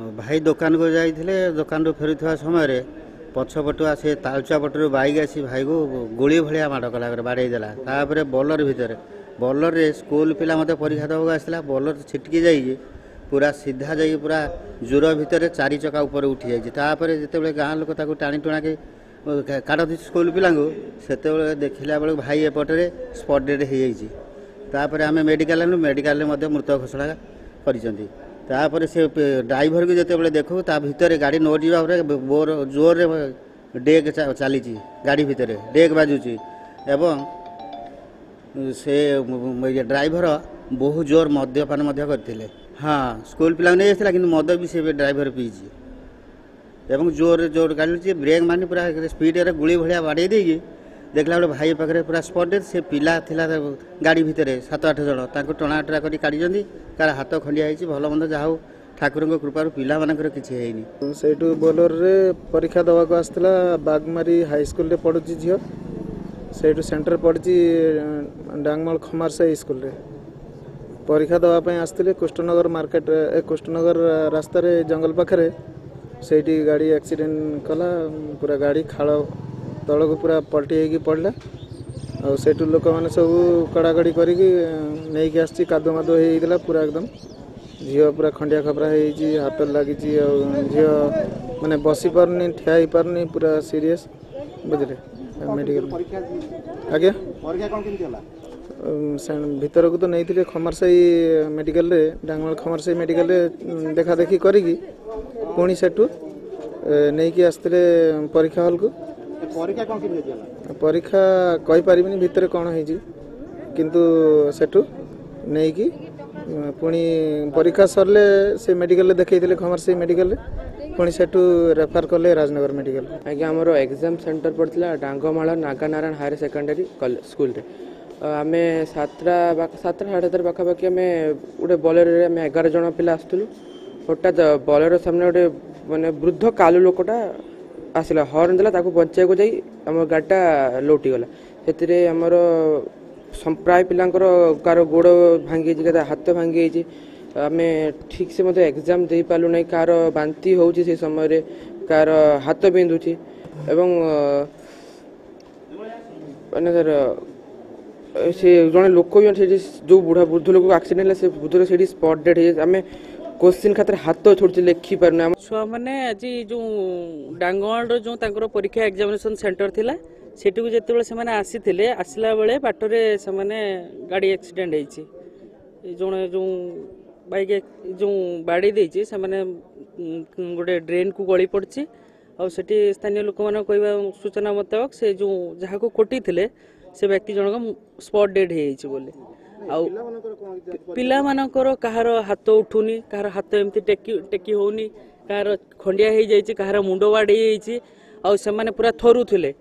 भाई दुकान को जाइए दुकान रू फेरुवा समय पछपटुआ से तालचुआ पटर बैक आसी भाई को गोली भाया माड़ कला बाड़ेदेला तापर बलर भितर बलर रे स्कूल पिला मत परीक्षा देवाक आसला बलर छिटकी जाइए पूरा सीधा जा पूरा जोर भितर चारि चका ऊपर उठी जापर जिते गाँ लोक टाणी टुणा के काटती स्कूल पिला से देखला बेलू भाई एपटे स्पट डेड हो आम मेडिकल मेडिकल मृत घोषणा कर से ड्राइवर को जिते देखू ता भितर गाड़ी न जावा बोर जोर डेग चली गाड़ी भितर डेग बाजुची एवं से ड्राइवर बहुत जोर मद्यपान करते हाँ स्कूल पिला नहीं आसला कि मद भी से ड्राइवर पीची एवं जोर जोर गाड़ी ब्रेक मानी पूरा स्पीड गुड़ी भाया बाड़े देगी देखला बेले भाई पाखे पूरा स्पट से पिला थिला गाड़ी भितर 7-8 जन टणाटरा कर काढ़ी कार हाथ खंडिया भल मंद जहा ठाकुर कृपार पिला मानकर किसी है से बोलर रे परीक्षा देवाक आसला बागमारी हाईस्कल पढ़ुची झील से सेंटर पड़ी डांगमल खमारसाई स्कूल रे परीक्षा देवाई आसते कृष्णनगर मार्केट कृष्णनगर रास्त जंगल पाखे से गाड़ी एक्सीडेंट कला पूरा गाड़ी खाल तल को पूरा पलटी होगी पड़ला और लोक मैंने सब कड़ाकड़ी करके आसी कादो मादो होता पूरा एकदम झील पूरा खंडिया खपरा हो हाथ लगी झील माने बसी पारनी ठिया हो पारनी पूरा सीरीयस बुझे मेडिकल आज्ञा भीतर को तो नहीं थे खमारसाई मेडिकल रे डांगमल खमारसाई मेडिकल रे देखा देखी करी पुणी सेठू नहीं आसते परीक्षा हल को परीक्षा कही पारिबिनी भितर कौन है किंतु सेठू नहीं कि पुणी परीक्षा सरले से मेडिकल देखते खमारसाई मेडिकल पुणी सेठू रेफर कले राजनगर मेडिकल आज्ञा आमर एग्जाम सेंटर पड़ता डांगमाल नागानारायण हायर सेकेंडरी स्कूल रे आम 7:30 पाखापाखि आम गोटे बलर आम 11 जन पिला आसलु हठात बलर सामने गोटे मानने वृद्ध कालु लोकटा आसला हर्न देला ताको बचाई को जाई आम गाड़ीटा लौटीगला से आमर प्राय पिलांकर कार गोड़ भांगी हाथ भांगी आम ठीक से मतलब एग्जाम दे पालु ना कार बांती हो समय कार हाथ बिंधुची एवं माने सर से जड़े लोक भी जो बुढ़ा वृद्ध लोक एक्सीडेंट से वृद्ध से स्पट डेड हो आम क्वेश्चन खातर हाथ छोड़ी लिखि पारना छुआ मैंने आज जो डांगवाल जो परीक्षा एग्जामिनेशन सेंटर थिला सेठू जिते से आसी आसला बेले बाटरे से गाड़ी एक्सीडेंट होती जड़े जो बाइक जो बाड़ी देती से गोटे ड्रेन को गली पड़ी आठी स्थानीय लोक मान कहवा सूचना मुताबक से जो जहाँ को कोटी थे से व्यक्ति जनक स्पट डेड हो बोले पिला मानकर कहार हाथ उठुनी कहार हाथ एमती टेकी होनी कहार खंडिया हो जाए कहार मुंड बाड़ी से पूरा थरुले